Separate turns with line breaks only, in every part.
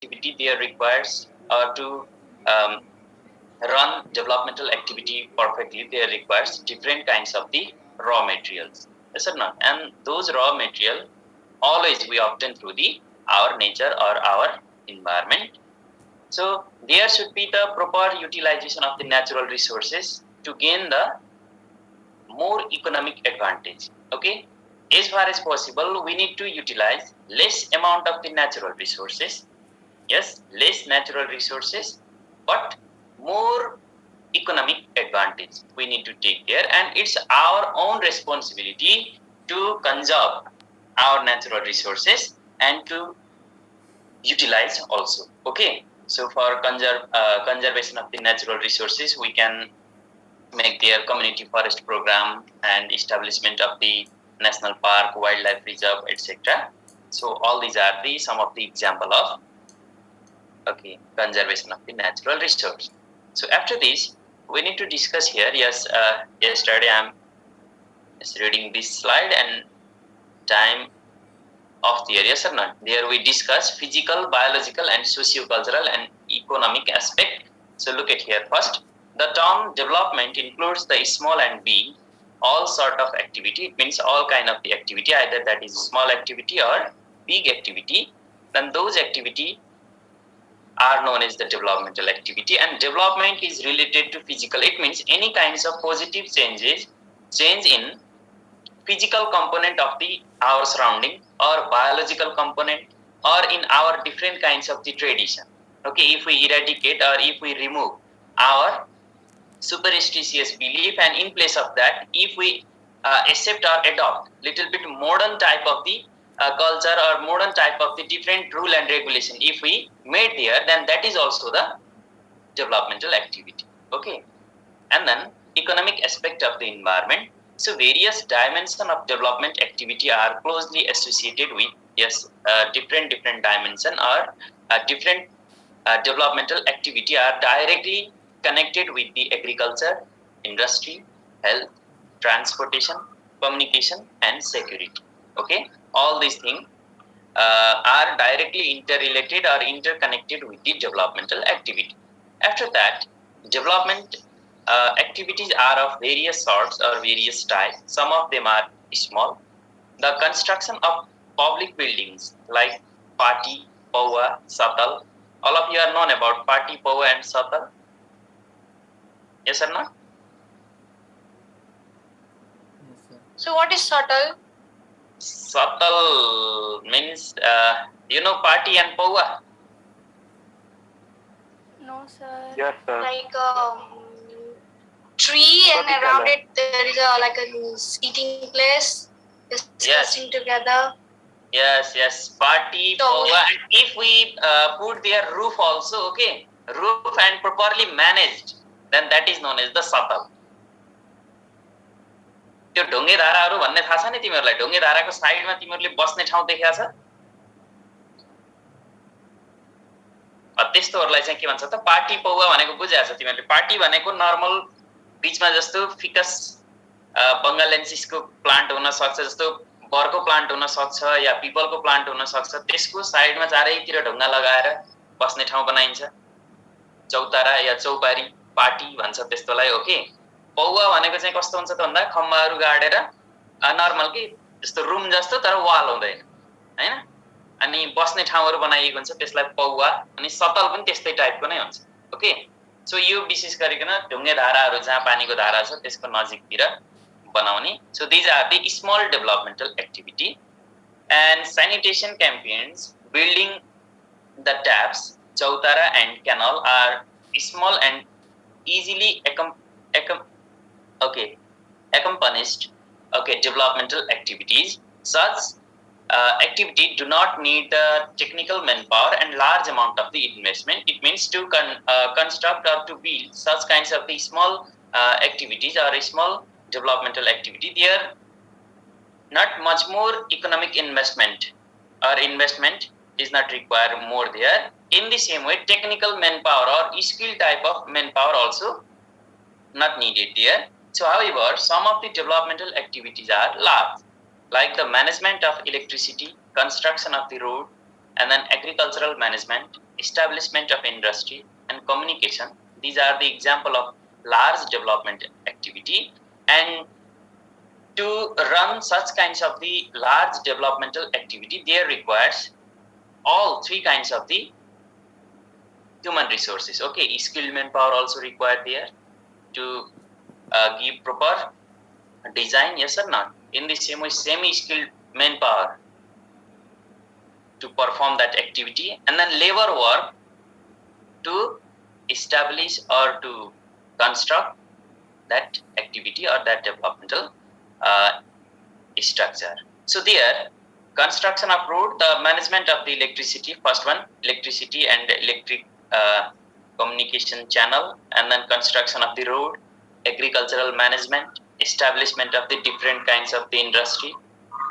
activity there requires to um, run developmental activity perfectly, there requires different kinds of the raw materials. Yes or not? And those raw material always we obtain through the our nature or our environment. So there should be the proper utilization of the natural resources to gain the more economic advantage. Okay, as far as possible, we need to utilize less amount of the natural resources. Yes, less natural resources, but more economic advantage we need to take care, and it's our own responsibility to conserve our natural resources and to utilize also. Okay, so for conservation of the natural resources, we can make their community forest program and establishment of the national park, wildlife reserve, etc. So all these are the some of the example of conservation of the natural resource. So after this, we need to discuss here. Yes, yesterday I'm just reading this slide and time of theory. Yes or not? There we discuss physical, biological, and socio-cultural and economic aspect. So look at here first. The term development includes the small and big, all sort of activity. It means all kind of the activity, either that is small activity or big activity. Then those activity are known as the developmental activity, and development is related to physical. It means any kinds of positive change in physical component of the our surrounding or biological component or in our different kinds of the tradition. Okay, if we eradicate or if we remove our superstitious belief, and in place of that if we accept or adopt little bit modern type of the culture or modern type of the different rule and regulation if we made there, then that is also the developmental activity. Okay, and then economic aspect of the environment. So various dimensions of development activity are closely associated with, yes, different dimension or different developmental activity are directly connected with the agriculture, industry, health, transportation, communication, and security. Okay, all these things are directly interrelated or interconnected with the developmental activity. After that, development activities are of various sorts or various types. Some of them are small. The construction of public buildings like Pati, Paua, Satal. All of you are known about Pati, Paua, and Satal. Yes or not?
Yes, sir.
So what is subtle?
Satal means Pati and Paua.
No, sir.
Yes, sir.
Like tree, and around it there is a like a seating place discussing
Yes.
together.
Yes. Party,
So
power, and if we put their roof also, okay, roof and properly managed, then that is known as the satal. त्यो ढुङ्गे धाराहरू भन्ने थाहा छ नि तिमीहरूलाई? ढुङ्गे धाराको साइडमा तिमीहरूले बस्ने ठाउँ देखेका छ? त्यस्तोहरूलाई चाहिँ के भन्छ त पार्टी पौवा भनेको बुझेका छ तिमीहरूले? पार्टी भनेको नर्मल बीचमा जस्तो फिकस बङ्गालेन्सिसको प्लान्ट हुन सक्छ, जस्तो बरको प्लान्ट हुन सक्छ या पिपलको प्लान्ट हुन सक्छ, त्यसको साइडमा चारैतिर ढुङ्गा लगाएर बस्ने ठाउँ बनाइन्छ, चौतारा या चौपारी, पार्टी भन्छ त्यस्तोलाई। ओके, पौवा भनेको चाहिँ कस्तो हुन्छ त भन्दा खम्बाहरू गाडेर नर्मल कि जस्तो रुम जस्तो तर वाल हुँदैन हैन, अनि बस्ने ठाउँहरू बनाइएको हुन्छ, त्यसलाई पौवा। अनि सतल पनि त्यस्तै टाइपको नै हुन्छ। ओके, सो यो विशेष गरिकन ढुङ्गे धाराहरू जहाँ पानीको धारा छ त्यसको नजिकतिर बनाउने। So these are the small developmental activity. And sanitation campaigns, building the taps, chautara and canal are small and easily accomplished developmental activities. Such activity do not need the technical manpower and large amount of the investment. It means to construct or to build such kinds of the small activities or small developmental activity. They are not much more economic investment or investment is not required more there. In the same way, technical manpower or skill type of manpower also not needed there. So however, some of the developmental activities are large, like the management of electricity, construction of the road, and then agricultural management, establishment of industry, and communication. These are the example of large development activity. And to run such kinds of the large developmental activity, there requires all three kinds of the human resources. Okay, skilled manpower also required there to give proper design, yes or not. In the same way, semi-skilled manpower to perform that activity, and then labor work to establish or to construct that activity or that developmental structure. So there, construction of road, the management of the electricity, first one, electricity and electric communication channel, and then construction of the road, agricultural management, establishment of the different kinds of the industry,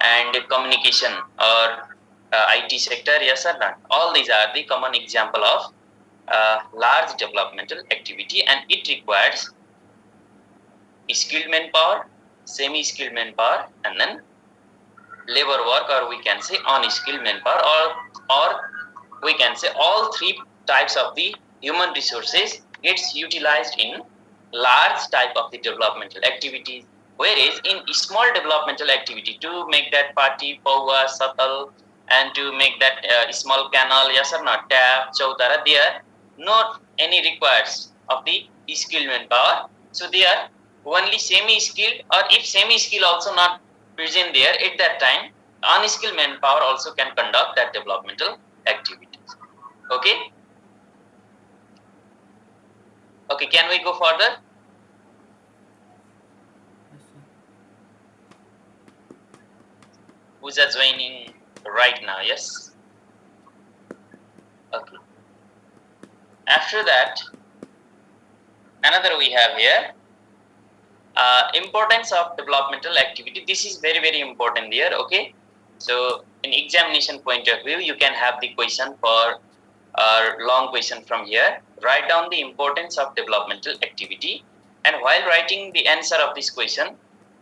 and communication or IT sector, yes or not. All these are the common example of large developmental activity, and it requires skilled manpower, semi-skilled manpower, and then labor work, or we can say unskilled manpower, or we can say all three types of the human resources gets utilized in large type of the developmental activities, whereas in small developmental activity, to make that party paua satal, and to make that small canal, yes or not, tap chautara, there not any requires of the skilled manpower. So they are only semi skilled, or if semi skill also not present there at that time, unskilled manpower also can conduct that developmental activities. Okay. Okay, can we go further? Who's joining right now? Yes. Okay. After that, another we have here, importance of developmental activity. This is very, very important here. Okay. So in examination point of view, you can have the question for long question from here. Write down the importance of developmental activity. And while writing the answer of this question,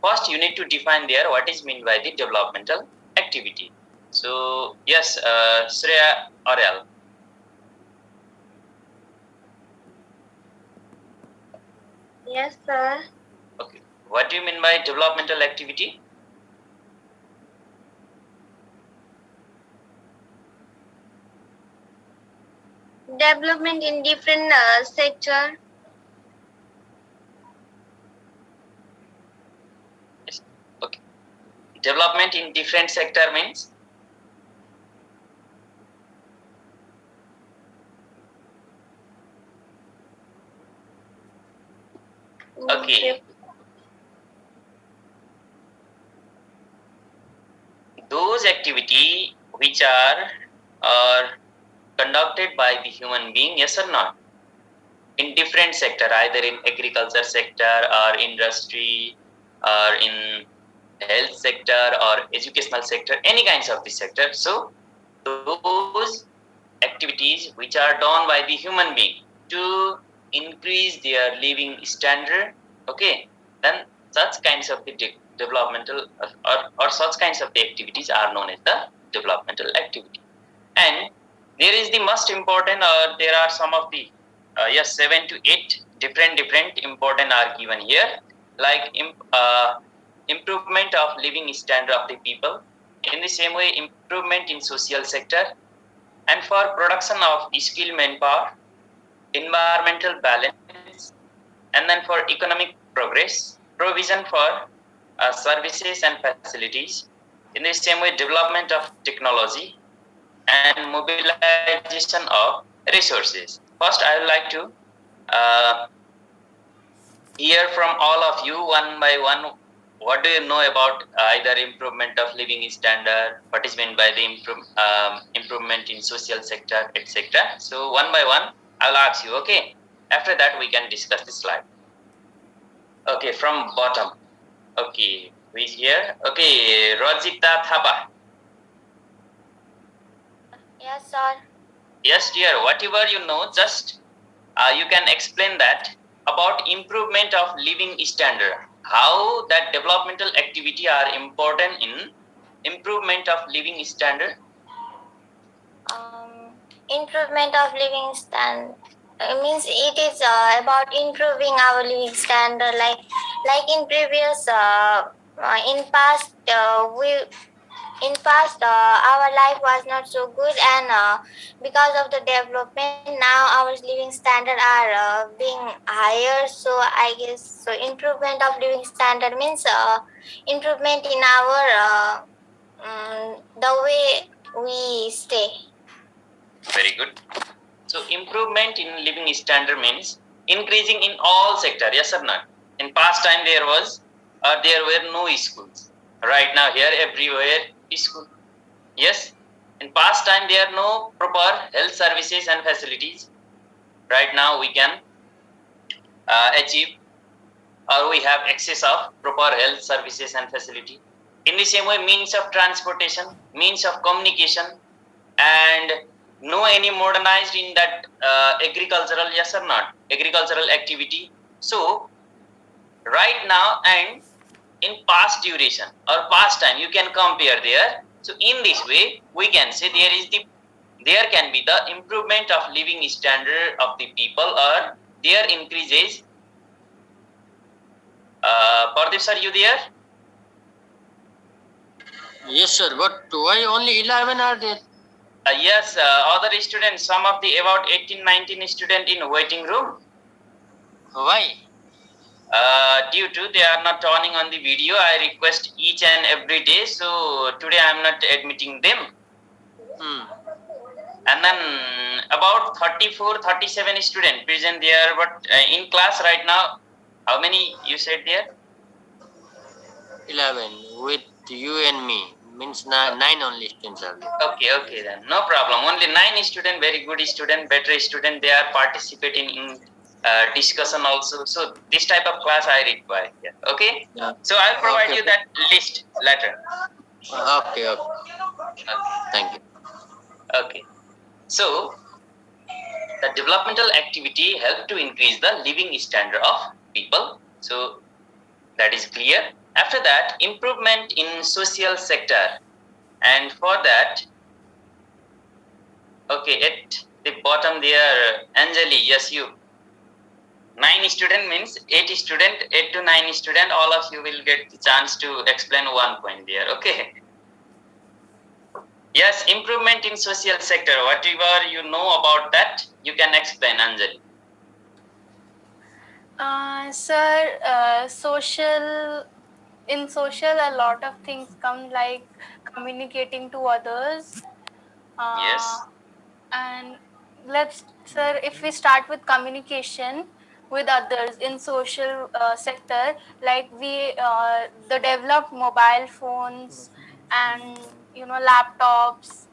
first you need to define there what is meant by the developmental activity. So yes, Shreya Aurel.
Yes, sir.
Okay. What do you mean by developmental activity?
Development in different sector.
Yes. Okay. Development in different sector means? Okay. Those activity which are conducted by the human being, yes or not, in different sector, either in agriculture sector or industry or in health sector or educational sector, any kinds of the sector. So those activities which are done by the human being to increase their living standard, okay, then such kinds of the developmental or such kinds of the activities are known as the developmental activity. And there is the most important, there are some of the yes, 7 to 8 different important are given here, like improvement of living standard of the people, in the same way improvement in social sector, and for production of skilled manpower, environmental balance, and then for economic progress, provision for services and facilities, in the same way development of technology, and mobilization of resources. First, I would like to uh, hear from all of you one by one. What do you know about either improvement of living standard, what is meant by the improvement in social sector, etc. So one by one, I will ask you. Okay. After that, we can discuss the slide. Okay, from bottom. Okay, who is here? Okay, Rajita Thapa.
Yes, sir.
Yes, dear. Whatever you know, just you can explain that about improvement of living standard. How that developmental activity are important in improvement of living standard.
improvement of living standard. Means it is about improving our living standard. Like in previous, in past, our life was not so good, and because of the development, now our living standard are being higher. So I guess so. Improvement of living standard means improvement in our the way we stay.
Very good. So improvement in living standard means increasing in all sector. Yes or not? In past time there were no schools. Right now here everywhere is school. Yes. In past time there are no proper health services and facilities. Right now we can achieve, or we have access of proper health services and facility. In the same way, means of transportation, means of communication, and no any modernized in that agricultural, yes or not, agricultural activity. So right now and in past duration or past time, you can compare there. So in this way, we can say there can be the improvement of living standard of the people, or there increases. Pardeep sir, you there?
Yes, sir. But why only 11 are there?
Yes, other students, some of the about 18, 19 student in waiting room.
Why?
Due to they are not turning on the video, I request each and every day. So today I am not admitting them. And then about 34, 37 student present there, but in class right now, how many you said there?
11 with you and me. Means 9 only students are there.
Okay, then no problem. Only 9 student, very good student, better student. They are participating in discussion also. So this type of class I require here. Okay.
Yeah.
So I'll provide
Okay.
you that list later.
Okay. Thank you.
Okay. So the developmental activity help to increase the living standard of people. So that is clear. After that, improvement in social sector, and for that, okay, at the bottom there, Anjali, yes, you. 9 student means 8 student, 8 to 9 student, all of you will get the chance to explain one point there, okay? Yes, improvement in social sector, whatever you know about that, you can explain, Anjali.
Sir, in social, a lot of things come, like communicating to others.
Yes.
And sir, if we start with communication with others in social sector, like the developed mobile phones and laptops,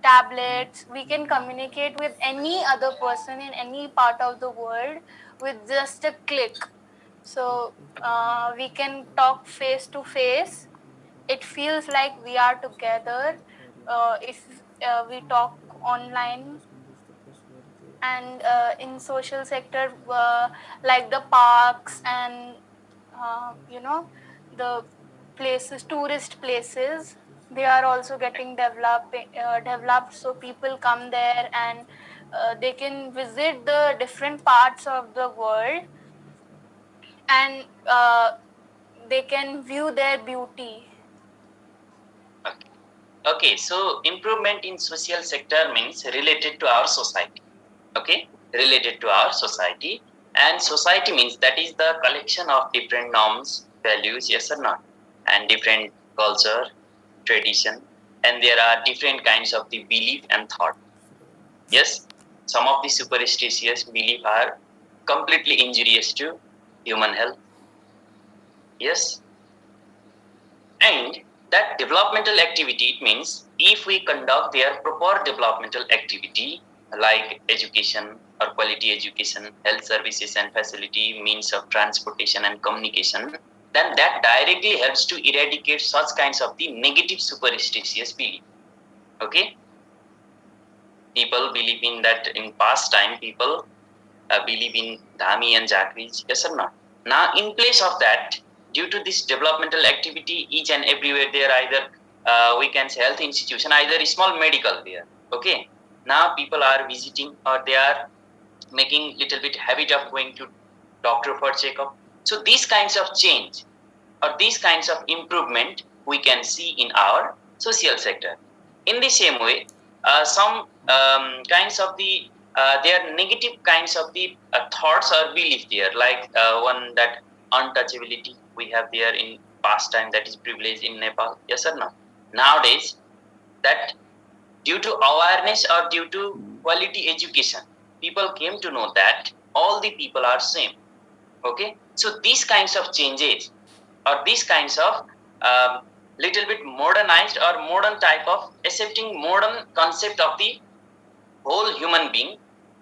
tablets, we can communicate with any other person in any part of the world with just a click. So we can talk face to face. It feels like we are together if we talk online. And in social sector, like the parks and the tourist places, they are also getting developed, so people come there and they can visit the different parts of the world, and they can view their beauty.
Okay, so improvement in social sector means related to our society. Okay, related to our society, and society means that is the collection of different norms, values, yes or not, and different culture, tradition, and there are different kinds of the belief and thought. Yes, some of the superstitious belief are completely injurious to human health. Yes, and that developmental activity, it means if we conduct their proper developmental activity like education or quality education, health services and facility, means of transportation and communication, then that directly helps to eradicate such kinds of the negative superstitious belief. Okay, people believe in that. In past time, people believe in dhami and jakris, yes or not. Now in place of that, due to this developmental activity, each and everywhere there either we can say health institution, either small medical there. Okay, Now people are visiting, or they are making little bit habit of going to doctor for checkup. So these kinds of change or these kinds of improvement we can see in our social sector. In the same way, some kinds of the there are negative kinds of the thoughts or belief there, like one that untouchability we have there in past time, that is privilege in Nepal. Yes or no? Nowadays, that due to awareness or due to quality education, people came to know that all the people are same. Okay, so these kinds of changes or these kinds of little bit modernized or modern type of accepting modern concept of the whole human being,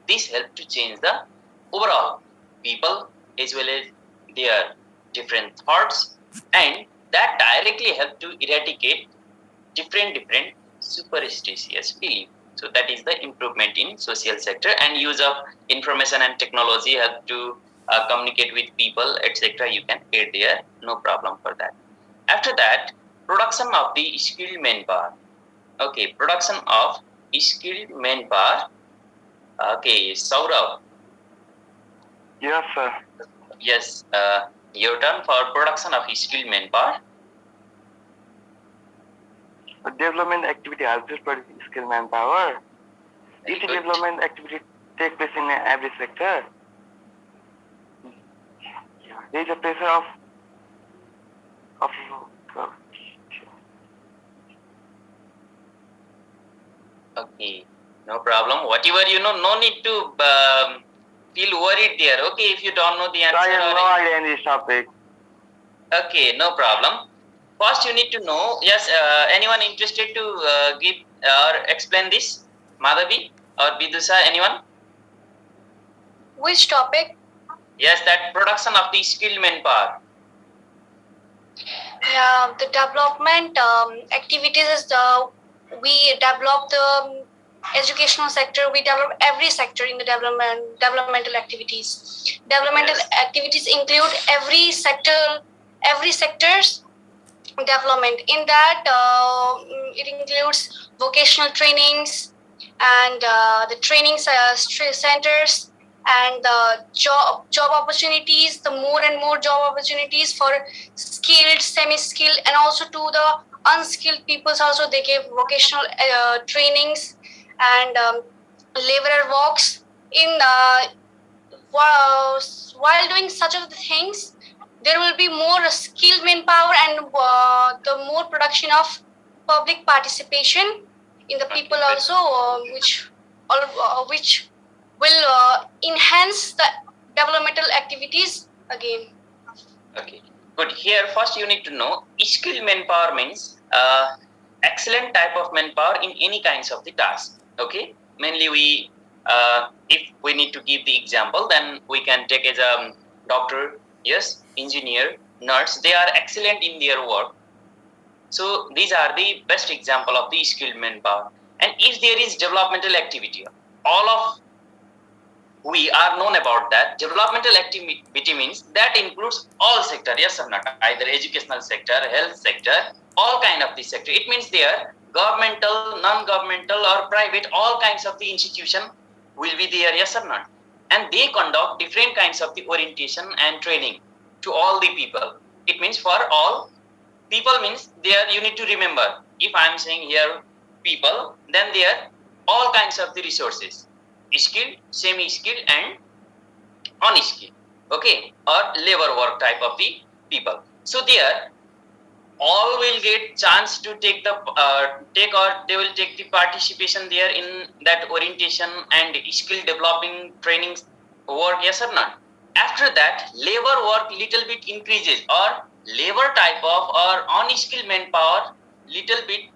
this help to change the overall people as well as their different thoughts, and that directly help to eradicate different superstitious belief. So that is the improvement in social sector, and use of information and technology help to communicate with people, etc. You can aid there, no problem for that. After that, production of the skilled manpower. Okay, production of skilled manpower. Okay, Saurav.
Yes, sir.
Yes, your turn for production of skilled manpower.
Development activity has to produce skilled manpower.
Very
Each
good.
development activity takes place in every sector. There is a pressure of
Okay, no problem. Whatever you know, no need to feel worried there. Okay, if you don't know the answer.
I have no idea in this topic.
Okay, no problem. First, you need to know. Yes, anyone interested to give or explain this? Madhavi or Bidusa? Anyone?
Which topic?
Yes, that production of the skilled manpower.
Yeah, the development activities is we develop the educational sector. We develop every sector in the developmental activities. Developmental
Yes.
activities include every sector's development. In that, it includes vocational trainings and the training centers and the job opportunities, the more and more job opportunities for skilled, semi-skilled, and also to the unskilled peoples. Also, they give vocational trainings and laborer walks. In while doing such of the things, there will be more skilled manpower and the more production of public participation in the people also, which will enhance the developmental activities again.
Okay, good. Here, first you need to know skilled manpower means excellent type of manpower in any kinds of the task. Okay, mainly we, if we need to give the example, then we can take as a doctor, yes, engineer, nurse. They are excellent in their work. So these are the best example of the skilled manpower. And if there is developmental activity, all of we are known about that. Developmental activity means that includes all sector, yes or not, either educational sector, health sector, all kind of the sector. It means there governmental, non-governmental or private, all kinds of the institution will be there, yes or not. And they conduct different kinds of the orientation and training to all the people. It means for all people means there you need to remember, if I am saying here people, then there all kinds of the resources, skilled, semi-skilled and unskilled, okay, or labor work type of the people. So there all will get chance to take the take, or they will take the participation there in that orientation and skill developing training work, yes or not. After that labor work little bit increases, or labor type of or unskilled manpower little bit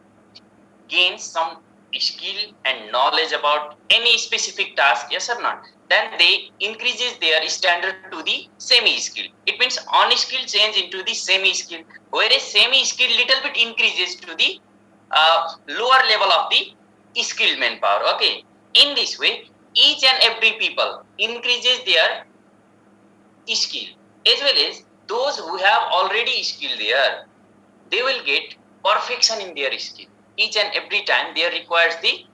gains some skill and knowledge about any specific task, yes or not, then they increases their standard to the semi-skill. It means on-skill change into the semi-skill, whereas semi-skill little bit increases to the lower level of the skilled manpower. Okay, in this way each and every people increases their skill, as well as those who have already skill there, they will get perfection in their skill. Each and every time there requires the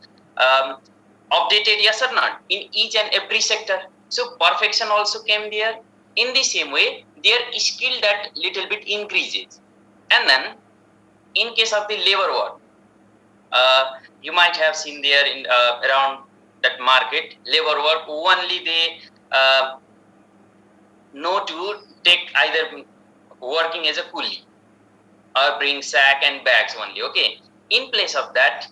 updated, yes or not, in each and every sector. So perfection also came there. In the same way, their skill that little bit increases. And then in case of the labor work, you might have seen there in around that market labor work, only they know to take either working as a coolie or bring sack and bags only. Okay, in place of that,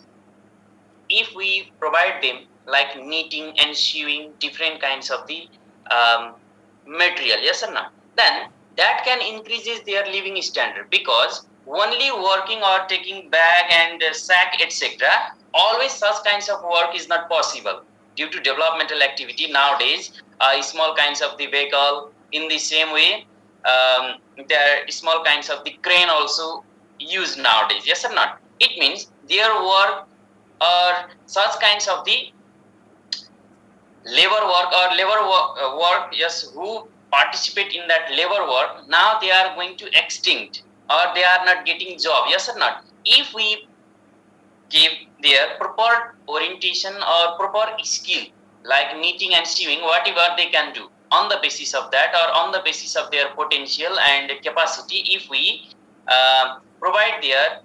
if we provide them like knitting and sewing different kinds of the material, yes or not, then that can increases their living standard, because only working or taking bag and sack etc., always such kinds of work is not possible due to developmental activity nowadays. Small kinds of the vehicle, in the same way, there are small kinds of the crane also used nowadays, yes or not. It means their work or such kinds of the labor work or work, yes, who participate in that labor work, now they are going to extinct or they are not getting job, yes or not. If we give their proper orientation or proper skill like knitting and sewing, whatever they can do on the basis of that or on the basis of their potential and capacity, if we provide their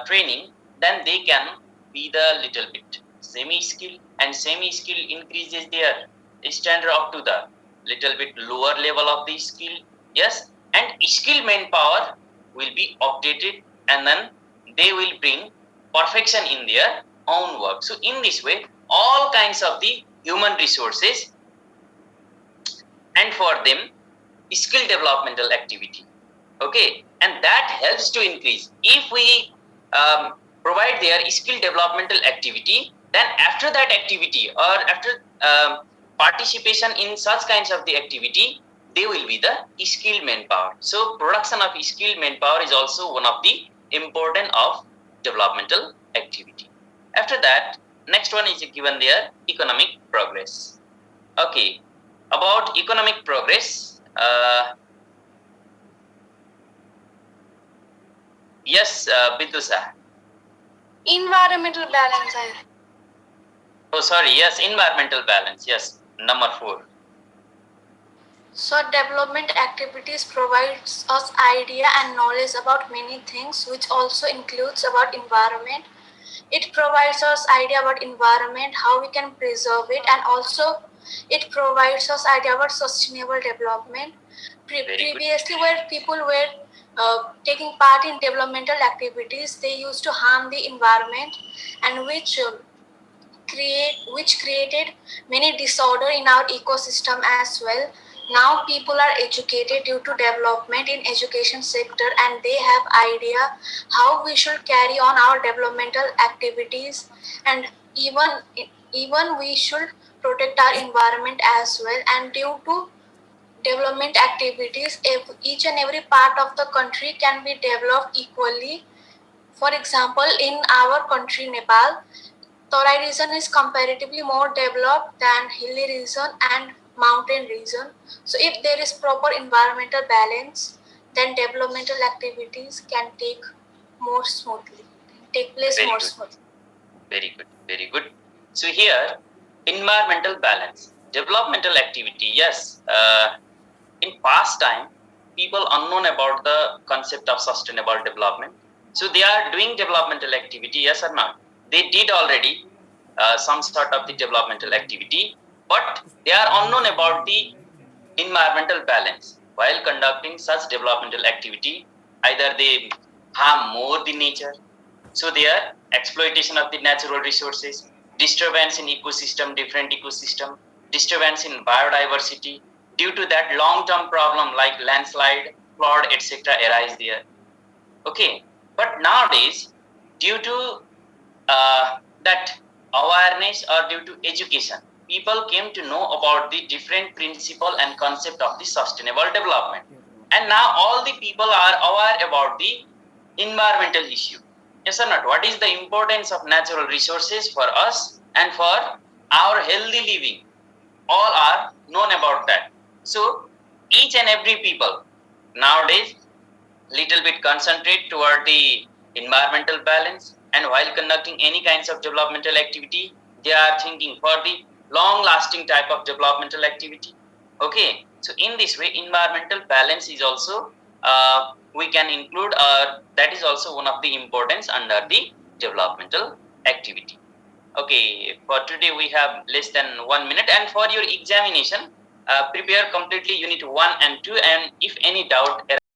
training, then they can be the little bit semi skill, and semi skill increases their standard up to the little bit lower level of the skill, yes, and skill manpower will be updated, and then they will bring perfection in their own work. So in this way, all kinds of the human resources and for them skill developmental activity, okay, and that helps to increase. If we provide their skill developmental activity, then after that activity or after participation in such kinds of the activity, they will be the skill manpower. So production of skill manpower is also one of the important of developmental activity. After that, next one is given there, economic progress. Okay, about economic progress, yes, Bidusa.
Environmental balance.
Oh, sorry. Yes, environmental balance. Yes, number 4.
So development activities provides us idea and knowledge about many things, which also includes about environment. It provides us idea about environment, how we can preserve it, and also it provides us idea about sustainable development. Previously, where people were taking part in developmental activities, they used to harm the environment, and which created many disorder in our ecosystem as well. Now people are educated due to development in education sector, and they have idea how we should carry on our developmental activities, and even we should protect our environment as well. And due to development activities, each and every part of the country can be developed equally. For example, in our country Nepal, Tarai region is comparatively more developed than hilly region and mountain region. So if there is proper environmental balance, then developmental activities can take place
Very
more
good.
smoothly.
Very good. Very good. So here, environmental balance, developmental activity. Yes, in past time, people unknown about the concept of sustainable development. So they are doing developmental activity. Yes or not? They did already some sort of the developmental activity, but they are unknown about the environmental balance. While conducting such developmental activity, either they harm more the nature, so their exploitation of the natural resources, disturbance in ecosystem, different ecosystem, disturbance in biodiversity, due to that long-term problem like landslide, flood, etc. arise there. Okay, but nowadays, due to that awareness or due to education, people came to know about the different principle and concept of the sustainable development, and now all the people are aware about the environmental issue, yes or not. What is the importance of natural resources for us and for our healthy living, all are known about that. So each and every people nowadays little bit concentrate toward the environmental balance, and while conducting any kinds of developmental activity, they are thinking for the long lasting type of developmental activity. Okay, so in this way environmental balance is also we can include, that is also one of the importance under the developmental activity. Okay, for today we have less than 1 minute, and for your examination prepare completely unit 1 and 2, and if any doubt